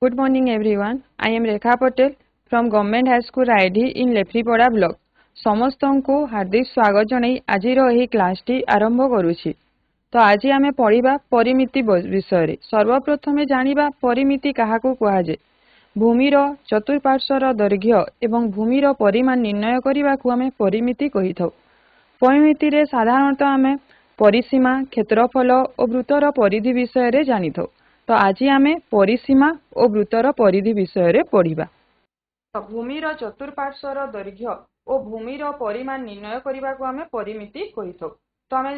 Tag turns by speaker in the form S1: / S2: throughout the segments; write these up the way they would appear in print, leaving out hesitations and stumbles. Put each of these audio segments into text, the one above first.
S1: Good morning everyone. I am Rekha Patel from Government High School Raidhi in Lefripoda block. ସମସ୍ତଙ୍କୁ ହାର୍ଦ୍ଦିକ ସ୍ୱାଗତ ଜଣାଇ ଆଜିର ଏହି କ୍ଲାସଟି ଆରମ୍ଭ କରୁଛି। ତ ଆଜି ଆମେ ପଢ଼ିବା ପରିମିତି ବିଷୟରେ। ସର୍ବପ୍ରଥମେ ଜାଣିବା ପରିମିତି କାହାକୁ କୁହାଯାଏ। ଭୂମିର ଚତୁଃପାର୍ଶ୍ୱର ଦୈର୍ଘ୍ୟ ଏବଂ ଭୂମିର ପରିମାଣ ନିର୍ଣ୍ଣୟ କରିବାକୁ ଆମେ ପରିମିତି କହିଥାଉ। ପରିମିତିରେ ସାଧାରଣତଃ ଆମେ ପରିସୀମା, କ୍ଷେତ୍ରଫଳ ଓ ବୃତ୍ତର ପରିଧି ବିଷୟରେ ଜାଣିଥାଉ। ତ ଆଜି ଆମେ ପରିସୀମା ଓ ବୃତ୍ତର ପରିଧି ବିଷୟରେ ପଢ଼ିବା। ଭୂମିର ଚତୁଃପାର୍ଶ୍ୱର ଦୈର୍ଘ୍ୟ ଓ ଭୂମିର ପରିମାଣ ନିର୍ଣ୍ଣୟ କରିବାକୁ ଆମେ ପରିମିତି କହିଥାଉ। ତ ଆମେ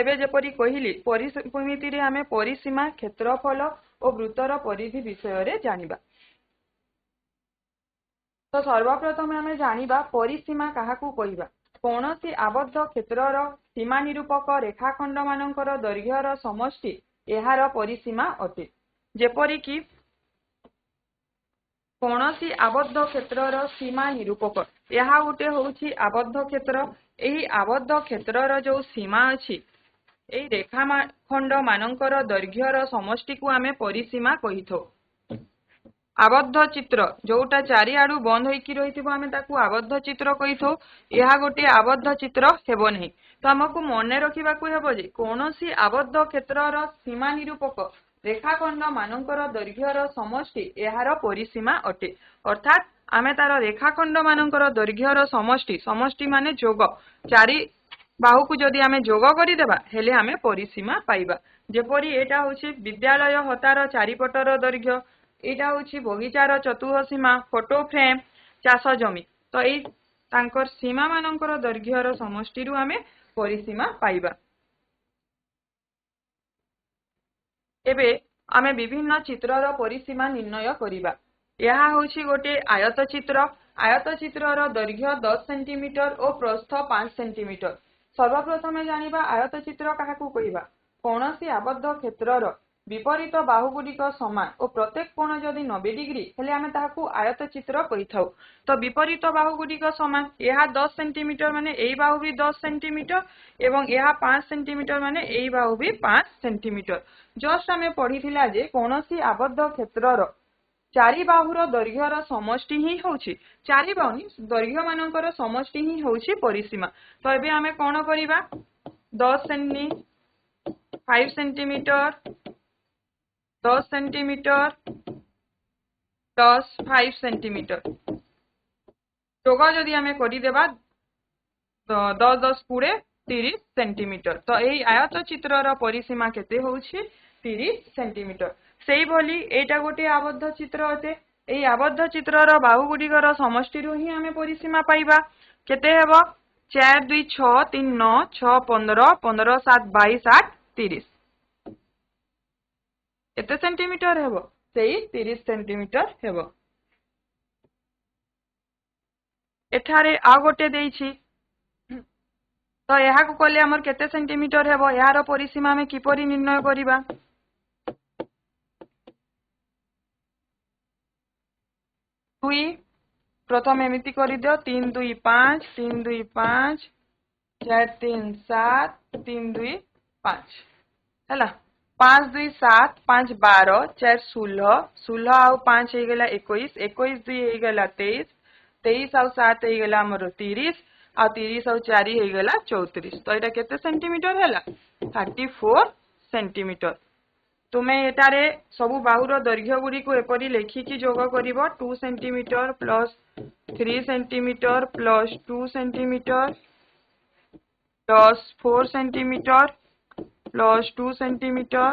S1: ଏବେ ଯେପରି କହିଲି ପରିମିତିରେ ଆମେ ପରିସୀମା, କ୍ଷେତ୍ରଫଳ ଓ ବୃତ୍ତର ପରିଧି ବିଷୟରେ ଜାଣିବା। ତ ସର୍ବପ୍ରଥମେ ଆମେ ଜାଣିବା ପରିସୀମା କାହାକୁ କହିବା। କୌଣସି ଆବଦ୍ଧ କ୍ଷେତ୍ରର ସୀମା ନିରୂପକ ରେଖାଖଣ୍ଡ ମାନଙ୍କର ଦୈର୍ଘ୍ୟର ସମଷ୍ଟି ଏହାର ପରିସୀମା ଅଟେ। ଯେପରିକି କୌଣସି ଆବଦ୍ଧ କ୍ଷେତ୍ରର ସୀମା ନିରୂପକ, ଏହା ଗୋଟେ ହେଉଛି ଆବଦ୍ଧ କ୍ଷେତ୍ର। ଏହି ଆବଦ୍ଧ କ୍ଷେତ୍ରର ଯେଉଁ ସୀମା ଅଛି, ଏହି ରେଖାଖଣ୍ଡ ମାନଙ୍କର ଦୈର୍ଘ୍ୟର ସମଷ୍ଟିକୁ ଆମେ ପରିସୀମା କହିଥାଉ। ଆବଦ୍ଧ ଚିତ୍ର ଯୋଉଟା ଚାରିଆଡୁ ବନ୍ଦ ହୋଇକି ରହିଥିବ ଆମେ ତାକୁ ଆବଦ୍ଧ ଚିତ୍ର କହିଥାଉ। ଏହା ଗୋଟିଏ ଆବଦ୍ଧ ଚିତ୍ର ହେବ ନାହିଁ। ତ ଆମକୁ ମନେ ରଖିବାକୁ ହେବ ଯେ କୌଣସି ଆବଦ୍ଧ କ୍ଷେତ୍ରର ସୀମା ନିରୂପକ ରେଖାଖଣ୍ଡ ମାନଙ୍କର ଦୈର୍ଘ୍ୟର ସମଷ୍ଟି ଏହାର ପରିସୀମା ଅଟେ। ଅର୍ଥାତ୍ ଆମେ ତାର ରେଖାଖଣ୍ଡ ମାନଙ୍କର ଦୈର୍ଘ୍ୟର ସମଷ୍ଟି ମାନେ ଯୋଗ, ଚାରି ବାହୁକୁ ଯଦି ଆମେ ଯୋଗ କରିଦେବା ହେଲେ ଆମେ ପରିସୀମା ପାଇବା। ଯେପରି ଏଇଟା ହେଉଛି ବିଦ୍ୟାଳୟ ହତାର ଚାରିପଟର ଦୈର୍ଘ୍ୟ, ଏଇଟା ହେଉଛି ବଗିଚାର ଚତୁଃସୀମା, ଫଟୋ ଫ୍ରେମ, ଚାଷ ଜମି। ତ ଏଇ ତାଙ୍କର ସୀମା ମାନଙ୍କର ଦୈର୍ଘ୍ୟର ସମଷ୍ଟିରୁ ଆମେ ପରିସୀମା ପାଇବା। ଏବେ ଆମେ ବିଭିନ୍ନ ଚିତ୍ରର ପରିସୀମା ନିର୍ଣ୍ଣୟ କରିବା। ଏହା ହେଉଛି ଗୋଟେ ଆୟତ ଚିତ୍ର। ଆୟତ ଚିତ୍ରର ଦୈର୍ଘ୍ୟ 10 ସେଣ୍ଟିମିଟର ଓ ପ୍ରସ୍ଥ 5 ସେଣ୍ଟିମିଟର। ସର୍ବପ୍ରଥମେ ଜାଣିବା ଆୟତ ଚିତ୍ର କାହାକୁ କହିବା। କୌଣସି ଆବଦ୍ଧ କ୍ଷେତ୍ରର ବିପରୀତ ବାହୁଗୁଡ଼ିକ ସମାନ ଓ ପ୍ରତ୍ୟେକ କୋଣ ଯଦି 90 ଡିଗ୍ରୀ ହେଲେ ଆମେ ତାହାକୁ ଆୟତ ଚିତ୍ର କହିଥାଉ। ତ ବିପରୀତ ବାହୁଗୁଡ଼ିକ ସମାନ, ଏହା 10 ସେଣ୍ଟିମିଟର ମାନେ ଏଇ ବାହୁ ବି 10 ସେଣ୍ଟିମିଟର ଏବଂ ଏହା 5 ସେଣ୍ଟିମିଟର ମାନେ ଏଇ ବାହୁ ବି 5 ସେଣ୍ଟିମିଟର। ଜଷ୍ଟ ଆମେ ପଢିଥିଲା ଯେ କୌଣସି ଆବଦ୍ଧ କ୍ଷେତ୍ରର ଚାରି ବାହୁର ଦୈର୍ଘ୍ୟର ସମଷ୍ଟି ହିଁ ହେଉଛି, ଚାରି ବାହୁନି ଦୈର୍ଘ୍ୟ ମାନଙ୍କର ସମଷ୍ଟି ହିଁ ହେଉଛି ପରିସୀମା। ତ ଏବେ ଆମେ କଣ କରିବା, 10 centi, 5 centimetre, 10 centimetre plus 5 centimetre ଯୋଗ ଯଦି ଆମେ କରିଦେବା 10 10 20 30 ସେଣ୍ଟିମିଟର। ତ ଏହି ଆୟତ ଚିତ୍ରର ପରିସୀମା କେତେ ହେଉଛି 30 ସେଣ୍ଟିମିଟର। ସେଇଭଳି ଏଇଟା ଗୋଟେ ଆବଦ୍ଧ ଚିତ୍ର ଅଟେ। ଏହି ଆବଦ୍ଧ ଚିତ୍ରର ବାହୁଗୁଡ଼ିକର ସମଷ୍ଟିରୁ ହିଁ ଆମେ ପରିସୀମା ପାଇବା। କେତେ ହେବ, 4 2 6 3 9 6 15 15 7 22 8 30। କେତେ ସେଣ୍ଟିମିଟର ହେବ, ସେଇ 30 ସେଣ୍ଟିମିଟର ହେବ। ଏଠାରେ ଆଉ ଗୋଟେ ଦେଇଛି, ତ ଏହାକୁ କଲେ ଆମର କେତେ ସେଣ୍ଟିମିଟର ହେବ, ଏହାର ପରିସୀମା ଆମେ କିପରି ନିର୍ଣ୍ଣୟ କରିବା। ଦୁଇ ପ୍ରଥମେ ଏମିତି କରିଦିଅ, 3 2 5 3 2 5 4 3 7 3 2 5 ହେଲା। 5 2 7 5 12 4 16 16 ଆଉ 5 ହେଇଗଲା 21 21 2 ହେଇଗଲା 23 23 ଆଉ 7 ହେଇଗଲା ଆମର 30 ଆଉ 30 ଆଉ 4 ହେଇଗଲା 34। ତ ଏଇଟା କେତେ ସେଣ୍ଟିମିଟର ହେଲା, 34 ସେଣ୍ଟିମିଟର। ତୁମେ ଏଠାରେ ସବୁ ବାହୁର ଦୈର୍ଘ୍ୟ ଗୁଡ଼ିକୁ ଏପରି ଲେଖିକି ଯୋଗ କରିବ। 2 centimetre plus 3 centimetre plus 2 centimetre plus 4 centimetre plus 2 centimetre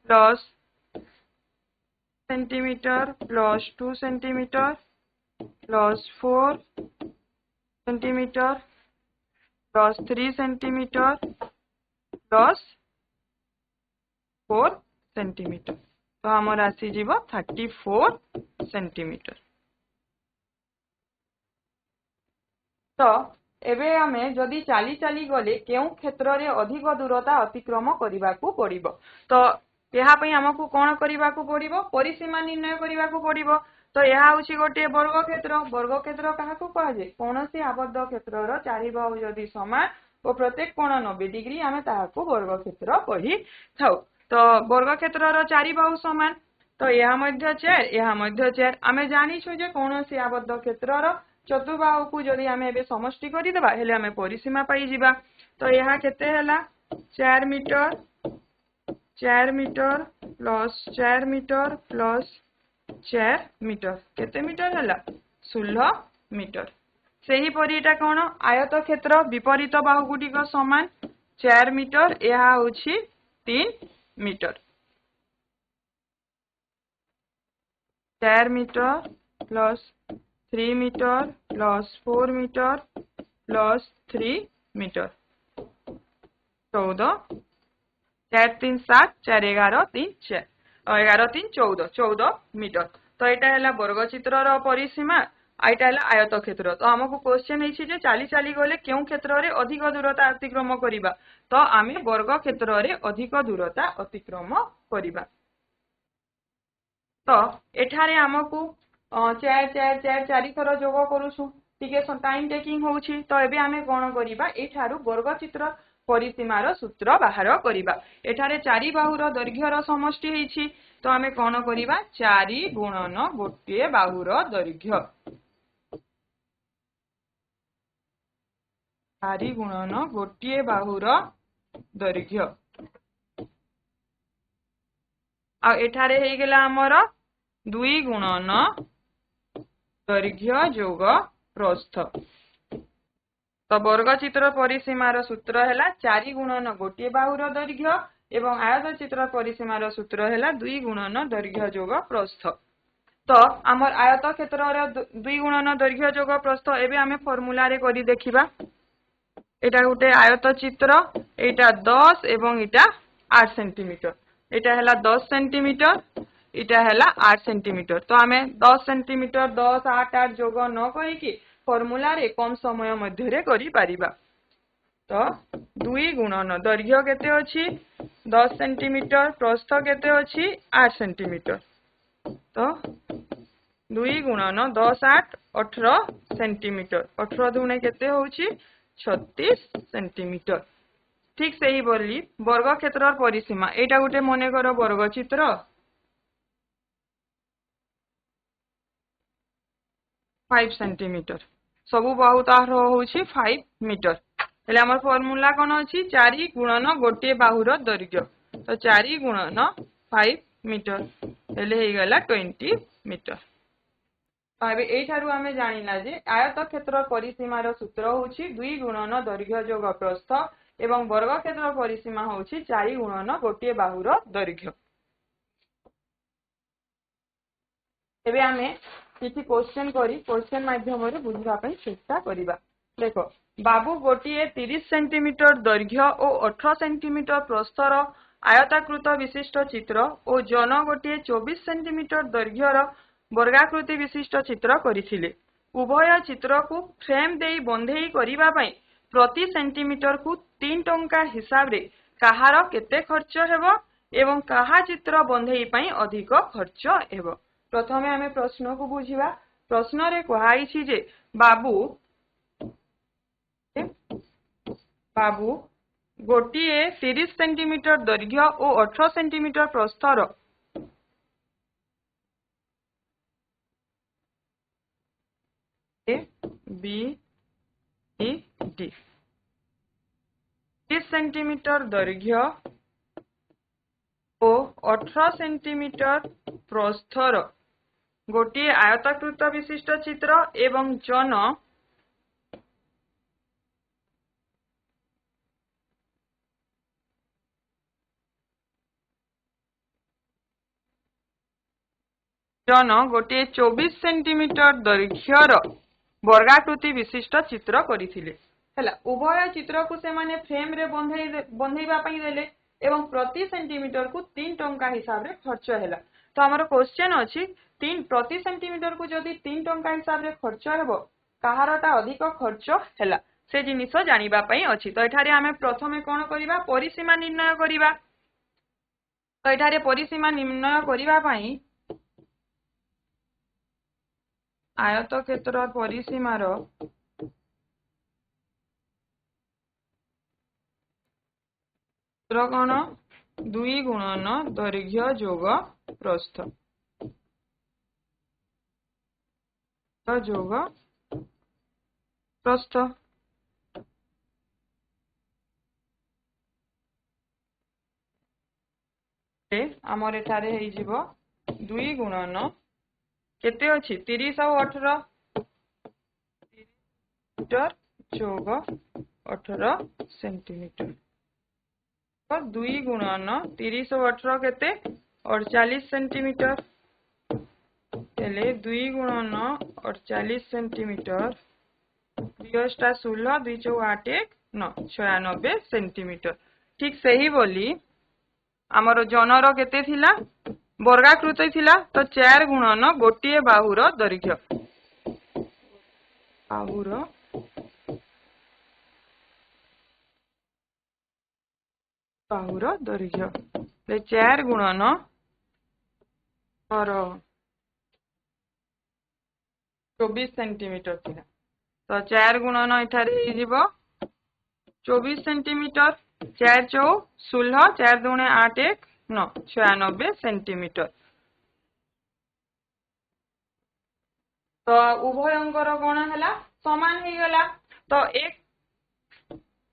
S1: plus centimetre plus 2 centimetre plus 4 centimetre plus 3 centimetre plus 4 centimetre. तो आमर आसीज 34 सेंटीमीटर। तो एबे आमे जदि चाली चाली गले केउ क्षेत्र रे अधिक दूरता अतिक्रम करबाकू पड़िबो। तो यहाँ पे हमको कौन करने को पड़ो, परिसीमा निर्णय करने को पड़ो। तो यह हूँ गोटे वर्गक्षेत्र। वर्गक्षेत्र क्या कहुए, कौन सी आबद्ध क्षेत्र चारि बाहु जदि समान और प्रत्येक कोण 90 डिग्री आम ताकू वर्गक्षेत्र कही था। तो वर्गक्षेत्र चारि बाहु समान, तो यह मध्य 4 यह मध्य 4 आमे जानी छु जे कोनोसी आबद्ध क्षेत्रर चतुर्बाहु को जदि आमे एबे समष्टि करि देबा हेले आमे परिसीमा पाई जिबा। तो यह केते हला 4 metre plus 4 metre plus 4 metre केते मीटर हला 16 मीटर। सेही परि एटा कोन आयत क्षेत्र विपरीत बाहु गुटिक समान 4 मीटर यह होछि 3 metre. 4 metre plus 3 metre plus 4 metre plus 3 metre 14 4 3 7 4 11 3 4 11 3 14 14 metre. तो एटा हला वर्ग चित्रर परिसीमा आइटा हला आयत क्षेत्र। तो हमको क्वेश्चन हेछि जे चाली चाली गले केउ क्षेत्र रे अधिक दूरता अतिक्रम करिबा। तो आमे वर्ग क्षेत्र रे अधिक दूरता अतिक्रम करिबा। तो एठारे हमकु 4 4 4 4 थर जोग करूछु टिके टाइम टेकिंग होउछि। तो एबे आमे कोन करिबा एठारु वर्ग चित्र परिसीमार सूत्र बाहर करिबा। एठारे 4 बाहुर दैर्घ्यर समष्टि हेछि। तो आमे कोन करिबा 4 गुणन गोटे बाहुर दैर्घ्य 4 गुणन गोटे बाहुर दैर्घ्य आ एठारे हे गेला हमर 2 गुणन दैर्घ्य जोग प्रस्थ। तो वर्ग चित्र परिसीमार सूत्र हैला 4 गुणन गोटे बाहुर दैर्घ्य एवं आयत चित्र परिसीमार सूत्र हैला 2 गुणन दैर्घ्य जोग प्रस्थ। तो आमर आयत क्षेत्र 2 गुणन दैर्घ्य जोग प्रस्थ एबे आमे फार्मूला रे करी देखिबा। एटा गुटे आयत चित्र एटा 10 एवं एटा 8 सेंटीमीटर एटा हैला 10 सेंटीमीटर एटा हैला 8 सेंटीमीटर। तो आमे 10 सेंटीमीटर 10 8 8 जोग न करी कि फार्मूला रे कम समय मध्य रे करी पारिबा। तो 2 गुणन दैर्घ्य केते अछि 10 सेंटीमीटर प्रस्थ केते अछि 8 सेंटीमीटर। तो 2 गुणन 10 8 18 सेंटीमीटर 18 दुने केते होछि 36 सेंटीमीटर। ठीक सेही बोली वर्ग क्षेत्र परिसीमा एटा गुटे मने कर वर्ग चित्र 5 सेंटीमीटर सबु बाहु तार होछि 5 मीटर। हेले हमर फार्मूला कोन अछि 4 गुणन गोटे बाहुर दैर्घ्य। तो 4 गुणन 5 मीटर हेले हे गेला 20 मीटर। आबे एठारु आमे जानिला जे आयत क्षेत्र परिसीमार सूत्र होछि 2 गुणन दैर्घ्य जोग प्रस्थ एवं वर्ग क्षेत्र परिसीमा होछि 4 गुणन गोटे बाहुर दैर्घ्य। एबे आमे किछि क्वेश्चन करी क्वेश्चन माध्यम रे बुझिबा पई चेष्टा करिबा। देखो बाबू गोटिए 30 सेंटीमीटर दैर्घ्य और 18 सेंटीमीटर प्रस्थर आयताकृत विशिष्ट चित्र और जन गोटिए 24 सेंटीमीटर दैर्घ्यर वर्गाकृति विशिष्ट चित्र करिथिले। उभय चित्र को फ्रेम देई बंधेई करिबा पई प्रति सेंटीमीटर को 3 टंका हिसाब रे कहार केते खर्च हेबो एवं कहा चित्र बंधेई पई अधिक खर्च हेबो। प्रथमे आमे प्रश्न को बुझिबा। प्रश्न रे कहाई छि जे बाबू गोटिए 30 सेंटीमीटर दैर्घ्य और 18 सेंटीमीटर प्रस्थर A B C D 30 centimetre दैर्घ्य और 18 सेंटीमीटर प्रस्थर गोटिए आयताकृत विशिष्ट चित्र एवं जन गोटे 24 सेंटीमीटर दैर्घ्यर वर्गाकृति विशिष्ट चित्र करिथिले। हैला उभय चित्र को से माने फ्रेम रे बंधेइबा पई देले एवं प्रति सेंटीमीटर को 3 टंका हिसाब रे खर्च हैला। तो हमर क्वेश्चन अछि 3 प्रति सेंटीमीटर को जदि 3 टंका हिसाब रे खर्च हेबो कहारटा अधिक खर्च हैला से जिनिस जानिबा पई अछि। तो एठारे आमे प्रथमे कोन करिबा परिसीमा निर्णय करिबा। तो एठारे परिसीमा निर्णय करिबा पई आयत क्षेत्र परिसीमार सूत्र कोन 2 गुणन दैर्घ्य जोग प्रस्थ। जोग प्रस्थ आमर एठारे हेई जिवो 2 गुणन केते अछि 30 और 18 मीटर जोग 18 सेंटीमीटर तो 2 गुणन 30 और 18 केते 48 सेंटीमीटर हेले 2 गुणन 48 सेंटीमीटर 2 टा 16 2 चौ 8 1 9 96 सेंटीमीटर ठीक सही बोली आमर जनर केते थिला वर्गाकृत थिला तो 4 गुणन गोटे बाहुर दैर्घ्य बाहुर दैर्घ्य 4 गुणन और 24 सेंटीमीटर थिला तो 4 गुणन एठारे हिजिबो 24 सेंटीमीटर 4 चौ 16 4 दूने 8 1 9 96 सेंटीमीटर तो उभयंकर कोण हैला समान ही गला तो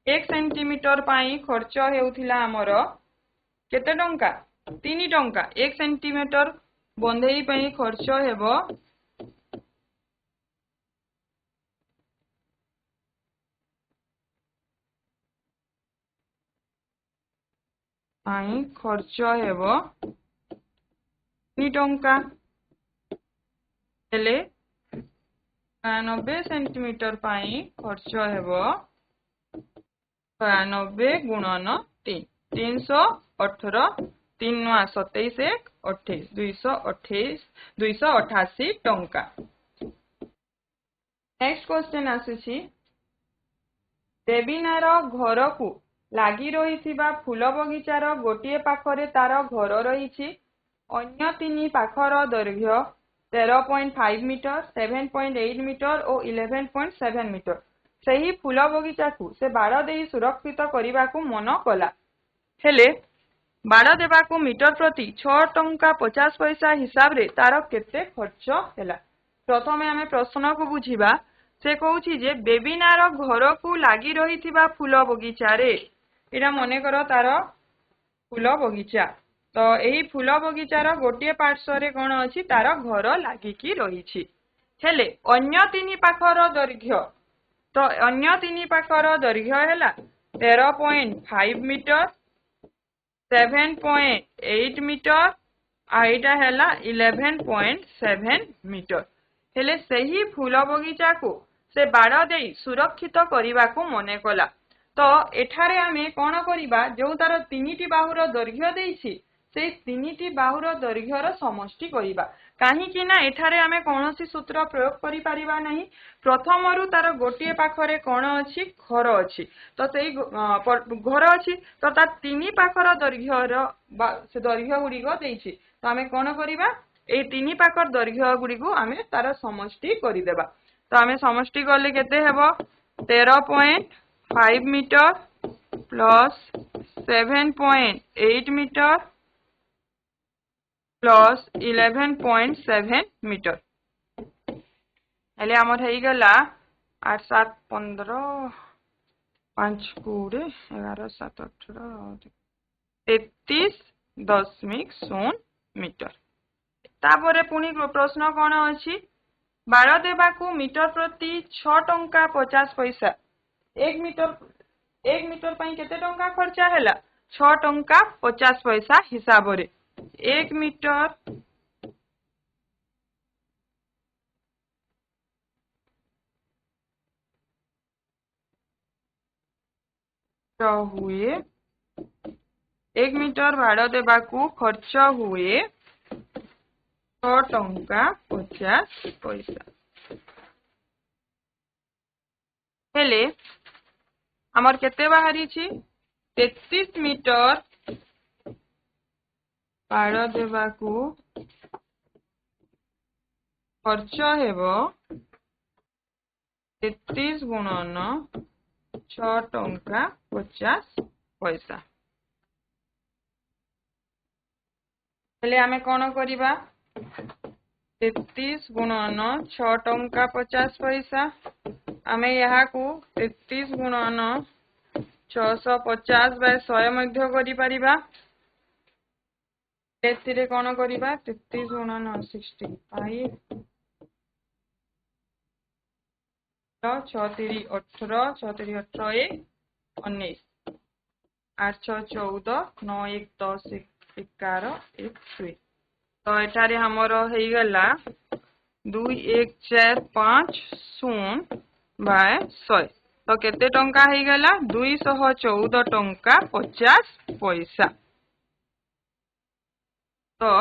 S1: 1 सेंटीमीटर पाई खर्च हेउथिला हमर केते टंका 3 टंका 1 सेंटीमीटर बंधेई पाई खर्च हेबो खर्च हेबो 3 टंका हेले 90 सेंटीमीटर पाई खर्च हेबो 90 गुणन 3 318 3 9 27 1 28 288 टंका नेक्स्ट क्वेश्चन आसीछि देवीनार घर को लागी रहिथिबा फूल बगीचार गोटे पाखरे तार घर रहिछि अन्य 3 पाखर दैर्घ्य 13.5 मीटर 7.8 मीटर और 11.7 मीटर सही फूल बगीचा को से बाड़ दे सुरक्षित करने को मन कला हेले बाड़ देवाकू मीटर प्रति 6 टंका 50 पैसा हिसाब रे तार केते खर्च हैला प्रथमे आमे प्रश्न को बुझीबा से कहूची जे बेबीनार घर को लागी रहिथिबा फूल बगीचा रे एटा मने करो तार फूल बगीचा तो यही फूल बगीचार गोटे पार्श्व रे कोन अछि तार घर लागिकी रहिछि हेले अन्य 3 पाखर दैर्घ्य तो अन्य 3 पाखर दैर्घ्य हैला 13.5 मीटर 7.8 मीटर आइटा हैला 11.7 मीटर हेले सही फूल बगीचा को से बाड़ दे सुरक्षित करने को मने कला तो एठारे आमे कोन करिबा जो तार 3टी बाहुर दैर्घ्य देइछि से 3टी बाहुर दैर्घ्यर समष्टि करिबा काहे कि ना एठारे आमे कोनोसी सूत्र प्रयोग करि परिबा नहीं प्रथमरु तार गोटे पाखरे कोन अछि घर अछि तो सेई घर अछि तो ता 3 पाखर दैर्घ्यर से दैर्घ्य गुडी को देइछि तो आमे कोन करिबा ए 3 पाखर दैर्घ्य गुडी को आमे तार समष्टि करि देबा तो आमे समष्टि करले केते हेबो 13.5 metre plus 7.8 metre plus 11.7 metre हेले हमर हेई गला 8 7 15 5 20 11 7 18 33.0 मीटर तापरे पुनी प्रश्न कोन अछि बाड़ देबाकू मीटर प्रति 6 टंका 50 पैसा 1 मीटर पाई केते टंका खर्चा हैला 6 टंका 50 पैसा हिसाब रे 1 मीटर तो हुए 1 मीटर भाड़ा देबाकू खर्च हुए 6 टंका 50 पैसा हेले हमर केते बाहरी छी 33 मीटर भाड़ा देबाकू खर्च हेबो 33 गुणन 6 टंका 50 पैसा हेले आमे कोन करिबा 33 गुणन 6 टंका 50 पैसा आमे यहाँ को 33 गुणन 650 बाय 100 मध्य करि परिबा एथिरे कोन करिबा 33 गुणन 65 6 3 18 6 3 18 19 8 6 14 9 1 10 11 1 2 तो एठारे हमर हेई गला 2 1 4 5 0 बाय 100 तो केते टंका हेई गला 214 टंका 50 पैसा तो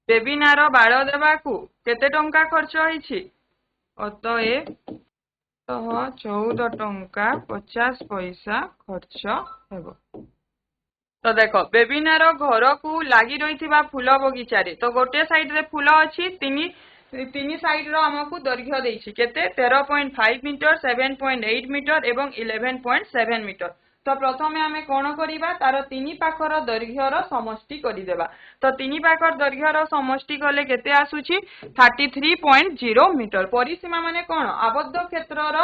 S1: बेबिनार बाड़ देवाकू केते टंका खर्च होईछि अतएव 14 टंका 50 पैसा खर्च हेबो। तो देखो बेबिनार घर को लगी रही फूल बगीचारे तो गोटे साइड रे फूल अच्छी तीन साइड रो हमकू दैर्घ्य देछि केते 13.5 मीटर 7.8 मीटर एवं 11.7 मीटर तो प्रथमे आमे कोन करिबा तार तीन पाखर दैर्घ्यर समष्टि करिदेबा तो तीन पाखर दैर्घ्यर समष्टि कले केते आसुछि 33.0 मीटर परिसीमा माने कोन आबद्ध क्षेत्रर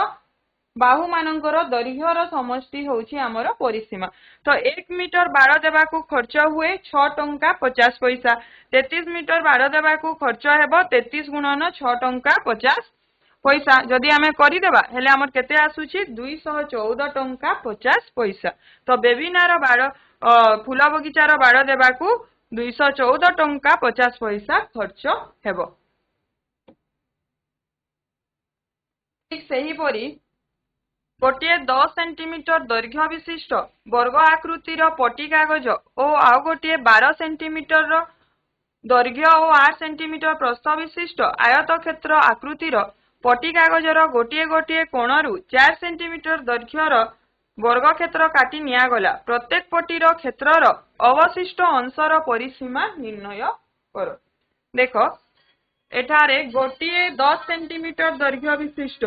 S1: बाहु मानकर दैर्घ्यर समष्टि होउछि हमर परिसीमा तो 1 मीटर बाड़ देबाकू खर्च हुए 6 टंका 50 पैसा 33 मीटर बाड़ देबाकू खर्च हेबो 33 गुणन 6 टंका 50 पैसा जदि आमे करि देबा हेले हमर केते आसुछि 214 टंका 50 पैसा तो बेबिनार बाड़ फूल बगीचार बाड़ देबाकू 214 टंका 50 पैसा खर्च हेबो। ठीक सही परी गोटे 10 सेंटीमीटर दैर्घ्य विशिष्ट वर्ग आकृतिर पटी कागज और आउ गोटे 12 सेंटीमीटर दैर्घ्य और 8 सेंटीमीटर प्रस्थ विशिष्ट आयत क्षेत्र आकृतिर पटी कागजर गोटे गोटे कोणरू 4 सेंटीमीटर दैर्घ्यर वर्ग क्षेत्र काटी नियागला प्रत्येक पटीर क्षेत्रर अवशिष्ट अंशर परिसीमा निर्णय करो। देखो एठारे गोटे 10 सेंटीमीटर दैर्घ्य विशिष्ट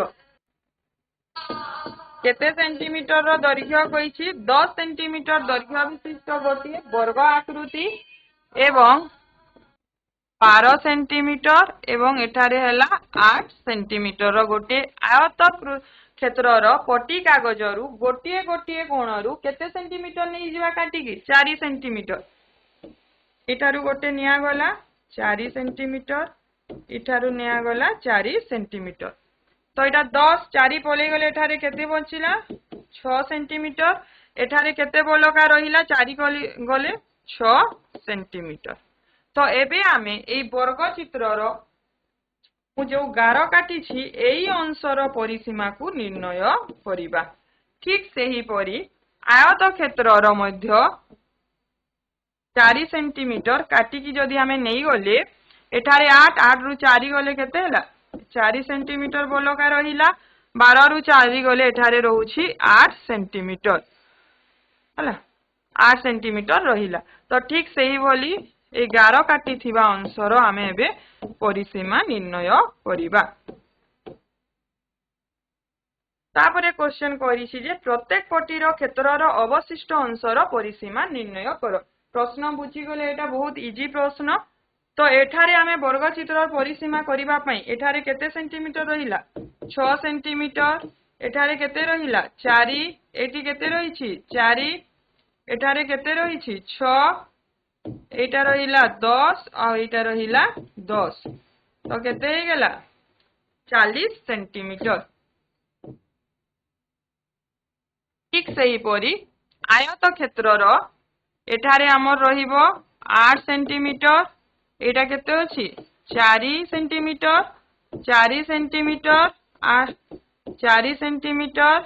S1: केते सेंटीमीटर दैर्घ्य कहिछि 10 सेंटीमीटर दैर्घ्य विशिष्ट गोटे वर्ग आकृति एवं 12 सेंटीमीटर एवं एठारे हला 8 सेंटीमीटर गोटे आयत क्षेत्रर पटी कागजरू गोटे गोटे कोणरू केते सेंटीमीटर नै जिवा काटिकी 4 सेंटीमीटर एठारू गोटे निया गला 4 सेंटीमीटर एठारू निया गला 4 सेंटीमीटर तो एटा 10 4 पले गले एठारे केते बचिला 6 सेंटीमीटर एठारे केते बोलका रहिला 4 गले 6 सेंटीमीटर तो एबे आमे एई वर्ग चित्रर मु जो गार काटी छी एई अंशर परिसीमा को निर्णय करिबा। ठीक सही परी आयत क्षेत्रर मध्य 4 सेंटीमीटर काटी की जदी आमे नै गले एठारे 8 रु 4 गले केते हला 4 सेंटीमीटर बोलका रहिला 12 रु 4 गले एठारे रहउछि 8 सेंटीमीटर हला 8 सेंटीमीटर रहिला तो ठीक सही भली 11 काटी थिबा अंशर आमे एबे परिसीमा निर्णय करिबा। तापरे क्वेश्चन करिछि जे प्रत्येक पटीर क्षेत्रर अवशिष्ट अंशर परिसीमा निर्णय करो। प्रश्न बुझी गले एटा बहुत इजी प्रश्न तो एठारे आमे वर्ग चित्रर परिसीमा करिबा पई एठारे केते सेंटीमीटर रहिला 6 सेंटीमीटर एठारे केते रहिला 4 एटी केते रहिछि 4 एठारे केते रहिछि 6 एटा रहिला 10 और एटा रहिला 10 तो केते हे गेला 40 सेंटीमीटर। ठीक सही परी आयत क्षेत्रर एठारे हमर रहिबो 8 सेंटीमीटर एटा केते अछि 4 centimetre 4 centimetre 4 centimetre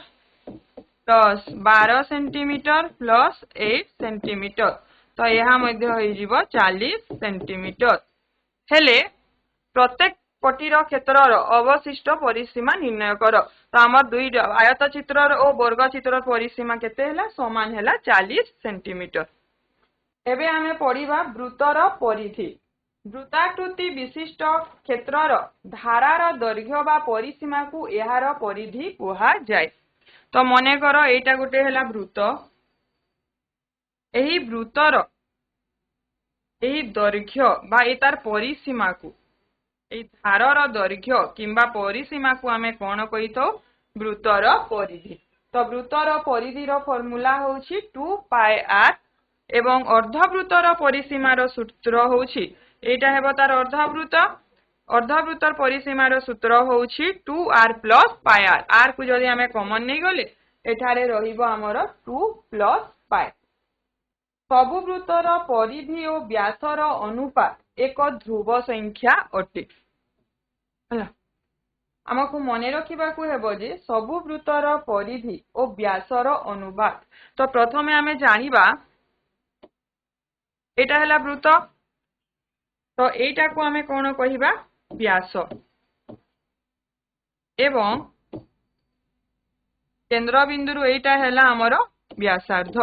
S1: plus 12 centimetre plus 8 centimetre तो यहाँ मध्य होई जीवो 40 सेंटीमीटर हेले प्रत्येक पटीर क्षेत्रर अवशिष्ट परिसीमा निर्णय करो तो हमर दुई आयत चित्रर और वर्ग चित्रर परिसीमा केते हला समान हला 40 सेंटीमीटर। एबे हमें पढ़िबा वृत्तर परिधि वृत्ताकृति विशिष्ट क्षेत्रर धारार दैर्घ्य बा परिसीमा को एहार परिधि कुहा जाय तो मने करो एटा गोटे हला वृत्त एही वृत्तर एही दैर्घ्य बा ए तार परिसीमा को ए धारर दैर्घ्य किंबा परिसीमा को आमे कोन कहिथौ वृत्तर परिधि। तो वृत्तर परिधिर फॉर्मूला होछि 2 पाई r एवं अर्धवृत्तर परिसीमार सूत्र होछि एटा हेबो तार अर्धवृत्त अर्धवृत्तर परिसीमार सूत्र होछि 2r plus pi r r को जदि आमे कॉमन नै गले एठारे रहिबो हमर 2 प्लस पाई। सबु वृत्तर परिधि और व्यासर अनुपात एक ध्रुव संख्या अटे। आमको मने रखिबाकू हेबो जे सबु वृत्तर परिधि और व्यासर अनुपात। तो प्रथमे आमे जानिबा एटा हला वृत्त तो एटा को आमे कोन कहिबा व्यास एवं केंद्र बिंदु एटा हला हमर व्यासार्ध।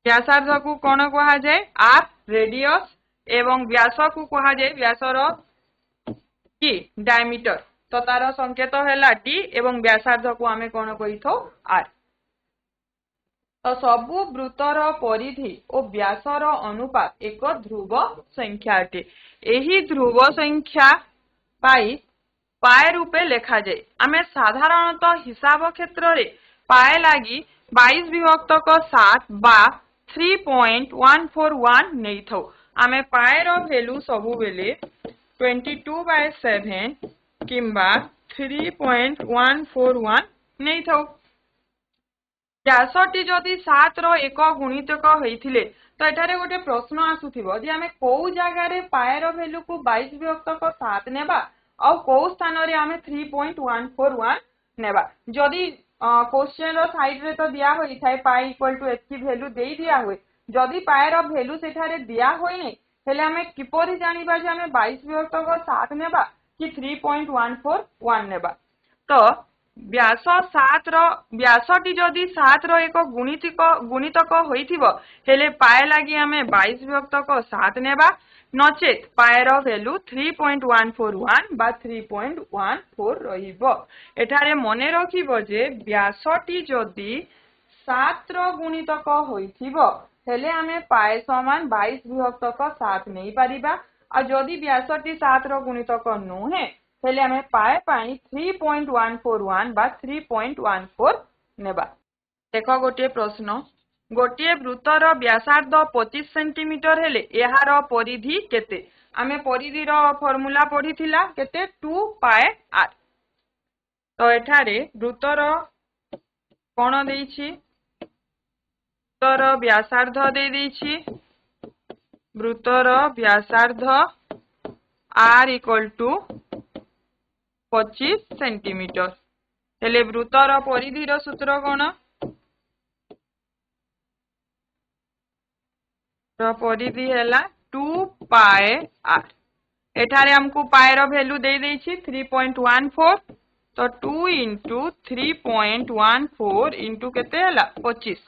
S1: व्यासार्ध को कोन कहा जाय r रेडियस एवं व्यास को कहा जाय व्यासर की डायमीटर। तो तार संकेत हैला d एवं व्यासार्ध को आमे कोन कहिथौ r। तो सबु वृत्तर परिधि और व्यासर अनुपात एक ध्रुव संख्या अटे। एही ध्रुव संख्या पाई पाए रूपे लेखा जाए। आमे साधारणतः हिसाब क्षेत्र रे पाए लागी 22 विभक्तक 7 बा 3.141 नहीं थौ। आमे पाए रो वैल्यू सबु बेले 22/7 किंबा 3.141 नहीं थौ। व्यासटी जदि 7 रो एक गुणितक होइथिले तो एठारे गोटे प्रश्न आसुथिबो जे आमे को जगह रे पाए रो वैल्यू को 22 विभक्तक 7 नेबा और को स्थान रे आमे 3.141 नेबा। जदि क्वेश्चन रो साइड रे तो दिया होई थाए पाई इक्वल टू एतकी वैल्यू देई दिया होय। जदि पाए रो वैल्यू सेठारे दिया होय नै हेले आमे किपरि जानिबा जे आमे 22 विभक्तक 7 नेबा कि 3.141 नेबा। तो व्यास 7 रो व्यासटी जदि 7 रो एक गुणितक होइथिबो हेले पाए लागी आमे 22 विभक्तक 7 नेबा नचेत पाए रो वैल्यू 3.141 बा 3.14 रहिबो। एठारे मने रखिबो जे व्यासटी जदि 7 रो गुणितक होइथिबो हेले आमे पाए समान 22 विभक्तक 7 नै परिबा आ जदि व्यासटी 7 रो गुणितक नोहे हेले आमे पाए पाई 3.141 बा 3.14 नेबा। देखो गोटे प्रश्न गोटे वृत्तर व्यासार्ध 25 सेंटीमीटर हेले एहार परिधि केते। आमे परिधिर फॉर्मूला पढिथिला केते 2 पाए r। तो एठारे वृत्तर कोन देइछि वृत्तर व्यासार्ध दे देइछि वृत्तर व्यासार्ध r इक्वल टू 25 सेंटीमीटर हेले वृत्तर परिधिर सूत्र कोन परिधि हैला 2 पाए r। एठारे हमको पाए रो वैल्यू दे देछि 3.14 तो 2 इंटू 3.14 इंटू केते हैला 25।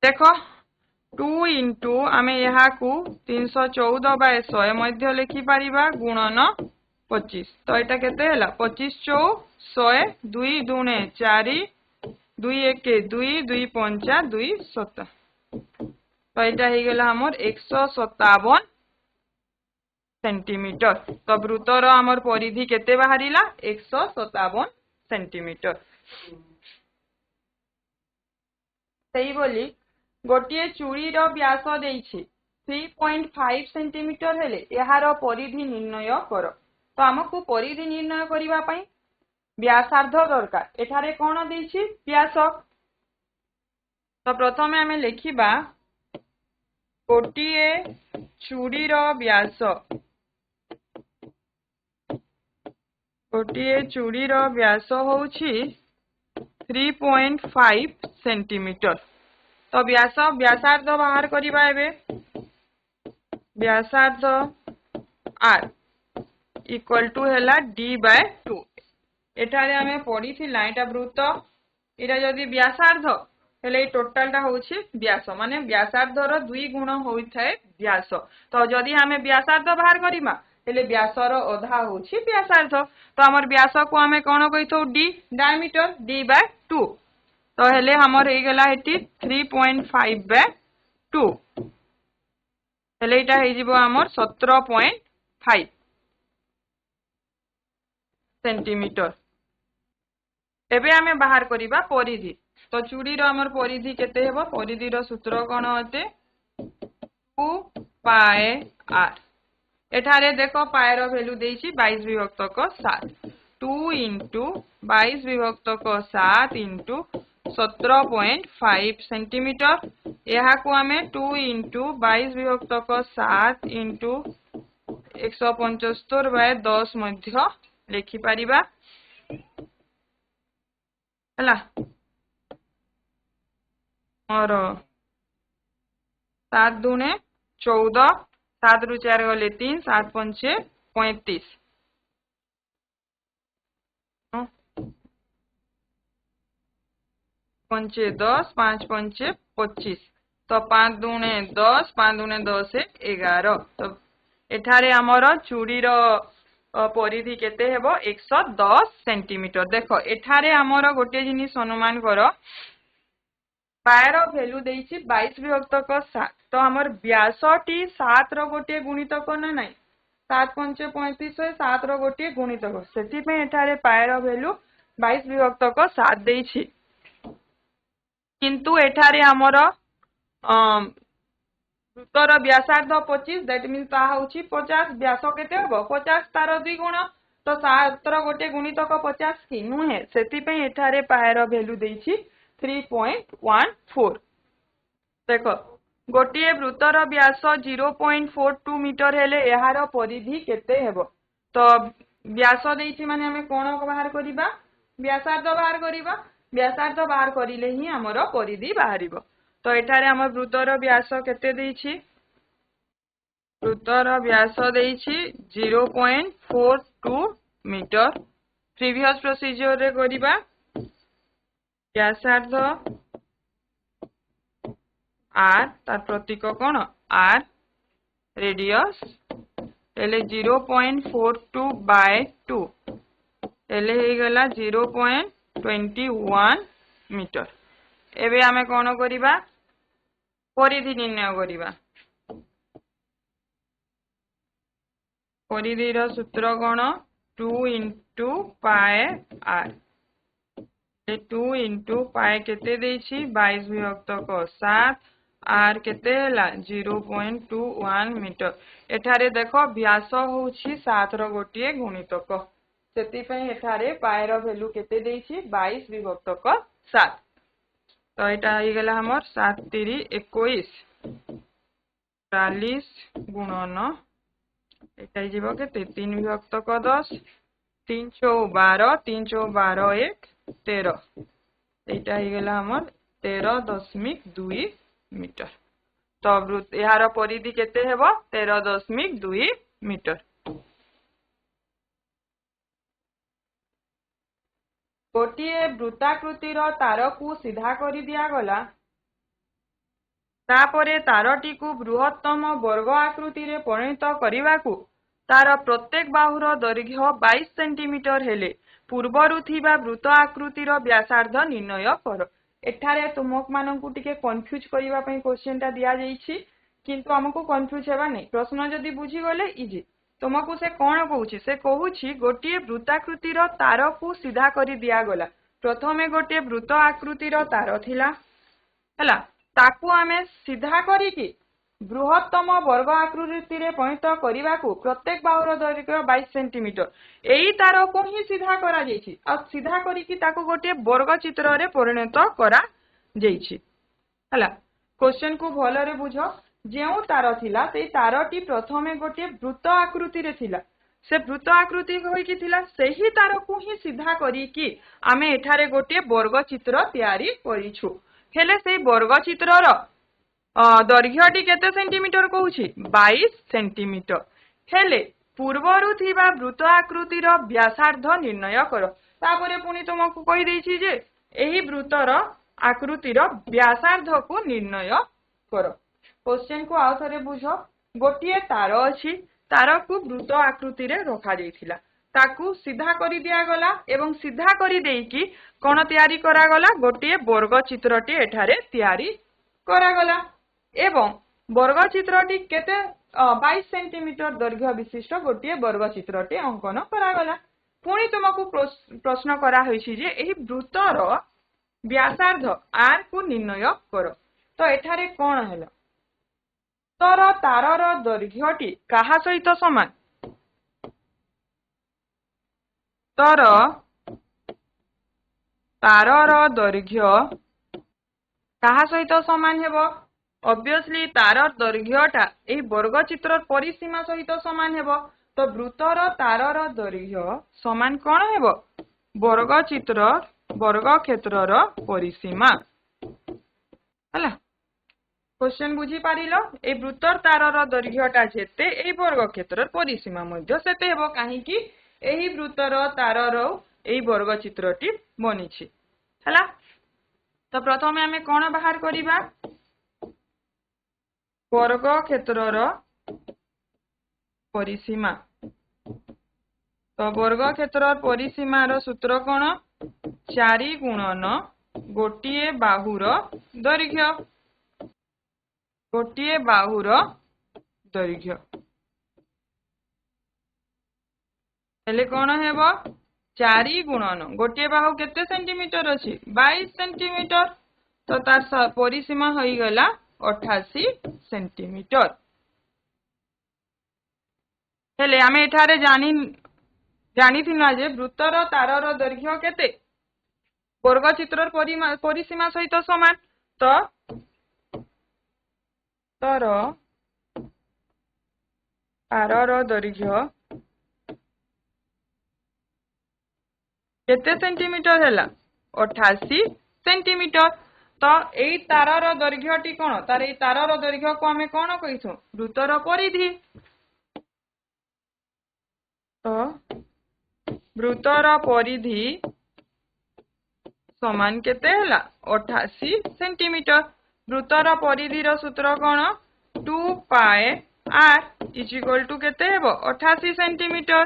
S1: देखो 2 इंटू आमे यहाँ को 314/100 मध्य लिखि पारिबा गुणन 25। तो एटा केते हैला 25 चौ 100 2 दूने 4 2 1 2 2 5 2 7 तो एटा ही गेला हमर 157 सेंटीमीटर। तो वृत्तर हमर परिधि केते बाहरिला 157 सेंटीमीटर। सेही बोली गोटे चूड़ी रो व्यास देइछि 3.5 सेंटीमीटर हेले एहार परिधि निर्णय कर। तो हमकु परिधि निर्णय करिबा पई व्यासार्ध दरकार। एठारे कोन देइछि व्यास। तो प्रथमे हमें लिखिबा गोटे चूड़ी रो व्यास गोटे चूड़ी रो व्यास होछि 3.5 सेंटीमीटर। तो व्यास व्यासार्ध बाहर करिबा एबे व्यासार्ध r इक्वल टू हैला d/2। एठारे हमें पढिथिला एटा वृत्त एटा जदि व्यासार्ध हेले टोटलटा होछि व्यास माने व्यासार्धर 2 गुण होइथाय व्यास। तो जदि हमें व्यासार्ध बाहर करिमा हेले व्यासर आधा होछि व्यासार्ध। तो हमर व्यास को हमें कोन कहिथौ d डायमीटर d/2। तो हेले हमर हे गेला हेटी 3.5/2 2 हेले एटा हे जिवो हमर 17.5 सेंटीमीटर। एबे आमे बाहर करिबा परिधि। तो चूड़ी रो हमर परिधि केते हेबो परिधि रो सूत्र कोन होते 2 पाए r। एठारे देखो पाए रो वैल्यू देइछि 22 विभक्त को 7 2 into 22 विभक्त को 7 into 17.5 सेंटीमीटर। यहाँ को आमे 2 into 22 विभक्त को 7 into 175/10 मध्य लिखि परिबा हला और 7 दूने 14 7 रु 4 गले 3 7 पंचे 35 पंचे 10 5 पंचे 25 तो 5 दूने 10 5 दूने 10 11 तो एठारे हमर चूड़ी रो परिधि केते हेबो 110 सेंटीमीटर। देखो एठारे हमर गोटे जिनिस अनुमान करो पाएर वैल्यू देइछि 22 विभक्त को 7 तो हमर व्यासटी 7 रो गोटे गुणितक ना नाही 7 पंचे 35 7 रो गोटे गुणितक सेति पे एठारे पाएर वैल्यू 22 विभक्त को 7 देइछि किंतु एठारे हमर वृत्तर व्यासार्ध 25 दैट मीन्स ता होछि 50 व्यास केते होबो 50 तार 2 गुण तो 7 रो गोटे गुणितक 50 कि नुहे सेति पे एठारे पाएर वैल्यू देइछि 3.14। देखो गोटे वृत्तर व्यास 0.42 मीटर हेले एहार परिधि केते हेबो तो व्यास देइछि माने हमें कोन बाहर करिबा व्यासार्ध बाहर करिबा व्यासार्ध बाहर करिले ही हमर परिधि बाहरिबो। तो एठारे हमर वृत्तर व्यास केते देइछि वृत्तर व्यास देइछि 0.42 मीटर। प्रीवियस प्रोसीजर रे करिबा व्यासार्ध r तार प्रतीक कोन r रेडियस एले 0.42/2 एले हे गला 0.21 मीटर। एबे आमे कोन करिबा परिधि निर्णय करिबा परिधि रो सूत्र कोन 2 into पाए r 2 into पाए केते देइछि 22 विभक्त को 7 r केते हला 0.21 मीटर। एठारे देखो व्यास होछि 7 रो गोटिए गुणितक सेति पे एठारे पाए रो वैल्यू केते देइछि 22 विभक्त को 7 तो एटा हो गेला हमर 7 3 21 40 गुणन एटा जीवो केते 3 विभक्त को 10 3 4 12 3 4 12 1 13 एटा हो गेला हमर 13.2 मीटर। तो यार परिधि केते हेबो 13.2 मीटर। गोटे वृत्ताकृतिर तार को सीधा कर दिया गला तापरे तारटी को बृहत्तम वर्ग आकृति रे परिणत करिवाकू तार प्रत्येक बाहुर दैर्घ्य 22 सेंटीमीटर हेले पूर्वरु थिबा वृत्त आकृतिर व्यासार्ध निर्णय कर। एठारे तुमक मानकू टिके कंफ्यूज करिवा पई क्वेश्चन ता दिया जाईछि किंतु हमकू कंफ्यूज हेबा नै प्रश्न जदी बुझी गले इजी। तुमकू से कोन कहूछि से कहूछि गोटे वृत्ताकृतिर तार को सीधा करि दिया गला प्रथमे गोटे वृत्त आकृतिर तार थिला हला ताकू आमे सीधा करी कि बृहत्तम वर्ग आकृति रे परिणत करिवाकू प्रत्येक बाहुर दैर्घ्य 22 सेंटीमीटर एई तार को ही सीधा करा जाईछि आ सीधा करी कि ताकू गोटे वर्ग चित्र रे परिणत करा जाईछि हला। क्वेश्चन को भलो रे बुझो जेउ तार थिला से तारटी प्रथमे गोटे वृत्त आकृति रे थिला से वृत्त आकृति होई कि थिला सेही तार को ही सीधा करी कि आमे एठारे गोटे वर्ग चित्र तयारी करिछु हेले से वर्ग चित्रर दैर्घ्यटी केते सेंटीमीटर कहूछि 22 सेंटीमीटर हेले पूर्वरु थिबा वृत्त आकृतिर व्यासार्ध निर्णय करो। तापरे पुनी तुमको कहि दैछि जे एही वृत्तर आकृतिर व्यासार्ध को निर्णय करो। क्वेश्चन को आउ थरे बुझो गोटिए तार अछि तार को वृत्त आकृति रे रखा जाइथिला ताकू सीधा करी दिया गला एवं सीधा करी देइकी कोन तयारी करा गला गोटिए वर्ग चित्रटी एठारे तयारी करा गला एवं वर्गचित्रटी केते 22 सेंटीमीटर दैर्घ्य विशिष्ट गोटे वर्गचित्रटी अंकन करागला। पुणी तुमको प्रश्न करा होइछि जे एही वृत्तर व्यासार्ध आर को निर्णय कर। तो एठारे कोन हैला तर तारर दैर्घ्यटी काहा सहित समान तर तारर दैर्घ्य काहा सहित समान हेबो ऑब्वियसली तारर दैर्घ्यटा एही वर्गचित्र परिसीमा सहित समान हेबो। तो वृत्तर तारर दैर्घ्य समान कोन हेबो वर्गचित्र वर्गक्षेत्रर परिसीमा हला। क्वेश्चन बुझी पारिलो ए वृत्तर तारर दैर्घ्यटा जेते एही वर्गक्षेत्रर परिसीमा मध्य सेते हेबो काहे कि एही वृत्तर तारर एही वर्गचित्रटी बनिछि हला। तो प्रथमे आमे कोन बाहर करिबा वर्गक्षेत्रर परिसीमा। तो वर्गक्षेत्रर परिसीमार सूत्र कोन 4 गुणन गोटिए बाहुर दैर्घ्य गोटिए बाहुर दैर्घ्य हेले कोन हेबो 4 गुणन गोटे बाहु केते सेंटीमीटर अछि 22 सेंटीमीटर। तो तार परिसीमा होई गला 88 सेंटीमीटर। हेले आमे एठारे जानिथिना जे वृत्तर तारर दैर्घ्य केते वर्गचित्रर परिसीमा सहित समान। तो तर तारर दैर्घ्य केते सेंटीमीटर हैला 88 सेंटीमीटर। तो एई तारर दैर्घ्यटी कोन तार एई तारर दैर्घ्य को आमे कोन कहिसु वृत्तर परिधि। तो वृत्तर परिधि समान केते हैला 88 सेंटीमीटर। वृत्तर परिधिर सूत्र कोन 2 पाए r इक्वल टू केते हेबो 88 सेंटीमीटर।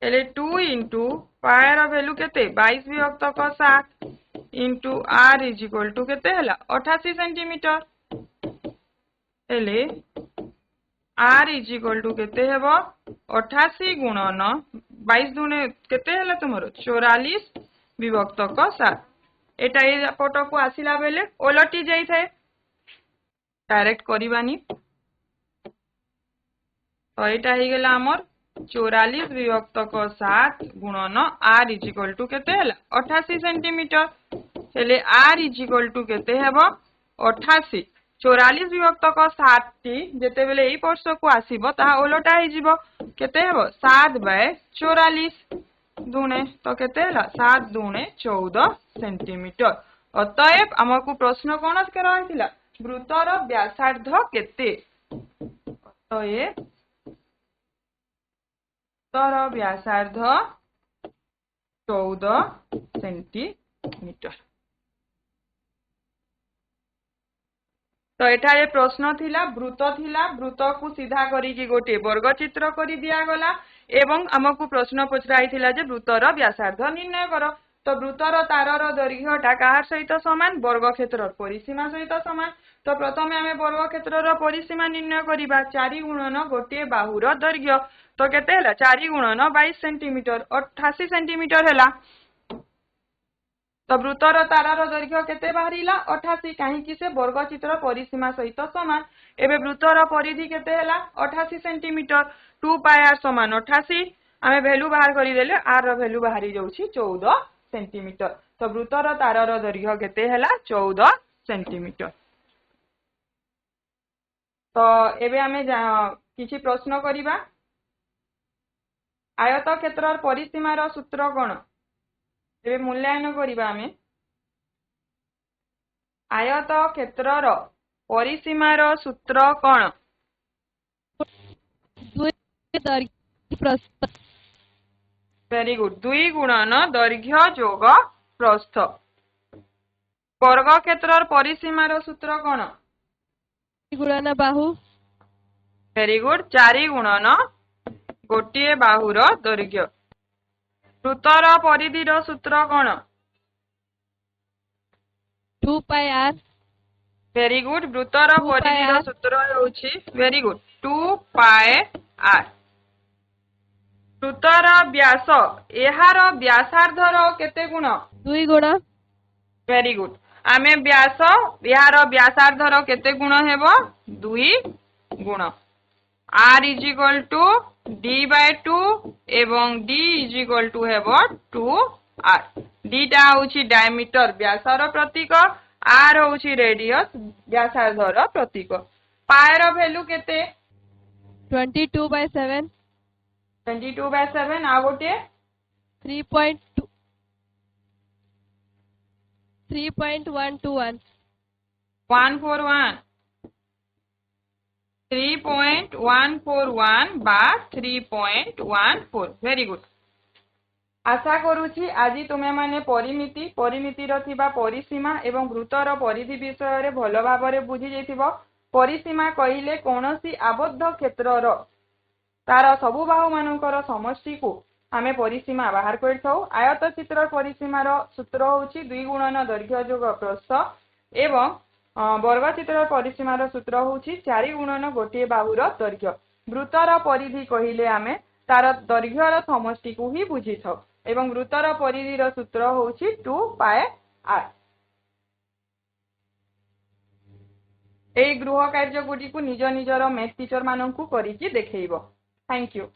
S1: हेले 2 इंटू पाए रो वैल्यू केते 22 विभक्त 7 इंटू r इक्वल टू केते हैला 88 सेंटीमीटर। हेले r इक्वल टू केते हेबो 88 गुणन 22 दुने केते हैला तुमरो 44 विभक्त 7। एटा ए पट को आसिला बेले ओलटी जाई थाए डायरेक्ट करिबानी। तो एटा ही गेला हमर 44 विभक्त 7 गुणन r इक्वल टू केते हैला 88 सेंटीमीटर। हेले r इक्वल टू केते हेबो 88 44 विभक्त 7 टी जेते बेले एई पर्स को आसीबो ता ओलटा ही जीवो केते हेबो 7/44 दुने। तो केते हैला 7 दुने 14 सेंटीमीटर। अतएव हमकु प्रश्न कोन कराइतिला वृत्तर व्यासार्ध केते। अतएव तर व्यासार्ध 14 सेंटीमीटर। तो एठारे प्रश्न थिला वृत्त को सीधा करी कि गोटे वर्गचित्र करी दिया गला एवं हमकु प्रश्न पचराई थिला जे वृत्तर व्यासार्ध निर्णय करो। तो वृत्तर तारर दैर्घ्यटा काहार सहित समान वर्गक्षेत्रर परिसीमा सहित समान। तो प्रथमे आमे वर्गक्षेत्रर परिसीमा निर्णय करिबा 4 गुणन गोटे बाहुर दैर्घ्य। तो केते हैला 4 गुणन 22 सेंटीमीटर 88 सेंटीमीटर हैला। तो वृत्तर तारर दैर्घ्य केते बाहरिला 88 काहे कि से वर्गचित्र परिसीमा सहित समान। एबे वृत्तर परिधि केते हैला 88 सेंटीमीटर 2 पाई r समान 88 आमे वैल्यू बाहर करि देले r रो वैल्यू बाहरी जाउछि 14 सेंटीमीटर। तो वृत्तर तारर दैर्घ्य केते हैला 14 सेंटीमीटर। तो एबे आमे किछि प्रश्न करिबा आयत क्षेत्रर परिसीमार सूत्र कोन एबे मूल्यांकन करिबा आमे आयत क्षेत्रर परिसीमार सूत्र कोन वेरी गुड 2 गुणन दैर्घ्य जोग प्रस्थ। वर्ग क्षेत्रर परिसीमार सूत्र कोन
S2: गुणन बाहु
S1: वेरी गुड 4 गुणन गोटे बाहुर दैर्घ्य। वृत्तर परिधिर सूत्र कोन
S2: 2 पाई r
S1: वेरी गुड वृत्तर
S2: 2 pi
S1: परिधि
S2: r
S1: सूत्र होउछि वेरी गुड 2 पाए आर वृत्तर व्यास एहार व्यासार्धर केते गुण
S2: 2 गुण
S1: वेरी गुड आमे व्यास एहार व्यासार्धर केते गुण हेबो 2 गुण r is equal to d by 2 एवं d इज इक्वल टू हेबो 2r d टा होउछि डायमीटर व्यासर प्रतीक r होउछि रेडियस व्यासार्धर प्रतीक पाएर वैल्यू केते
S2: 22/7
S1: 22/7 आ गोटे
S2: 3.2 3.121
S1: 141 3.141 बा 3.14 वेरी गुड आशा करूछि आज तुमे माने परिमिति परिमितिर थिबा परिसीमा एवं वृत्तर परिधि विषय रे भलो भाबरे बुझी जैथिबो परिसीमा कहिले कोनोसी आबद्ध क्षेत्रर तार सबु बाहु मानकर समष्टि को आमे परिसीमा बाहर करथौ आयत चित्र परिसीमार सूत्र होउछि 2 गुणन दैर्घ्य जोग प्रस्थ एवं वर्ग चित्र परिसीमार सूत्र होउछि 4 गुणन गोटे बाहुर दैर्घ्य वृत्तर परिधि कहिले आमे तार दैर्घ्यर समष्टि को ही बुझिथौ एवं वृत्तर परिधिर सूत्र होउछि 2 पाए आर ए गृह कार्य गुडी को निज निजर मैथ टीचर माननकु करिकि देखैबो थैंक यू।